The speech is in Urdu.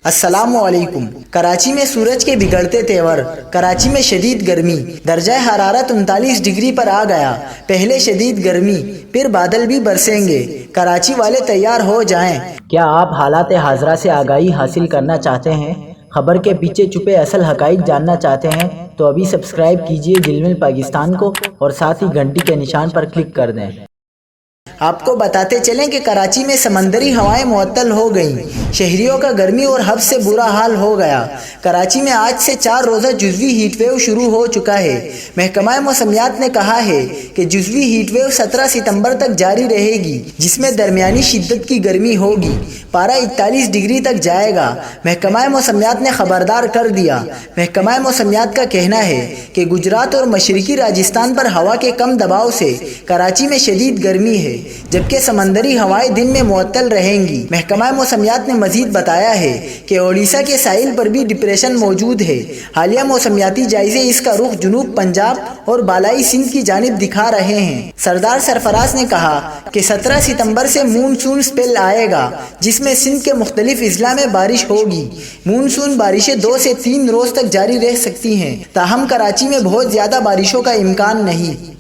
السلام علیکم۔ کراچی میں سورج کے بگڑتے تیور، کراچی میں شدید گرمی، درجہ حرارت 39 ڈگری پر آ گیا۔ پہلے شدید گرمی، پھر بادل بھی برسیں گے، کراچی والے تیار ہو جائیں۔ کیا آپ حالات حاضرہ سے آگاہی حاصل کرنا چاہتے ہیں؟ خبر کے پیچھے چھپے اصل حقائق جاننا چاہتے ہیں تو ابھی سبسکرائب کیجئے جلمل پاکستان کو اور ساتھ ہی گھنٹی کے نشان پر کلک کر دیں۔ آپ کو بتاتے چلیں کہ کراچی میں سمندری ہوائیں معطل ہو گئیں، شہریوں کا گرمی اور حب سے برا حال ہو گیا۔ کراچی میں آج سے 4 روزہ جزوی ہیٹ ویو شروع ہو چکا ہے۔ محکمہ موسمیات نے کہا ہے کہ جزوی ہیٹ ویو 17 ستمبر تک جاری رہے گی، جس میں درمیانی شدت کی گرمی ہوگی۔ پارہ 41 ڈگری تک جائے گا۔ محکمہ موسمیات نے خبردار کر دیا۔ محکمہ موسمیات کا کہنا ہے کہ گجرات اور مشرقی راجستھان پر ہوا کے کم دباؤ سے کراچی میں شدید گرمی ہے، جبکہ سمندری ہوائیں دن میں معطل رہیں گی۔ محکمہ موسمیات نے مزید بتایا ہے کہ اڑیسہ کے ساحل پر بھی ڈپریشن موجود ہے۔ حالیہ موسمیاتی جائزے اس کا رخ جنوب پنجاب اور بالائی سندھ کی جانب دکھا رہے ہیں۔ سردار سرفراز نے کہا کہ 17 ستمبر سے مونسون سپیل آئے گا، جس میں سندھ کے مختلف اضلاع میں بارش ہوگی۔ مونسون بارشیں 2 سے 3 روز تک جاری رہ سکتی ہیں، تاہم کراچی میں بہت زیادہ بارشوں کا امکان نہیں۔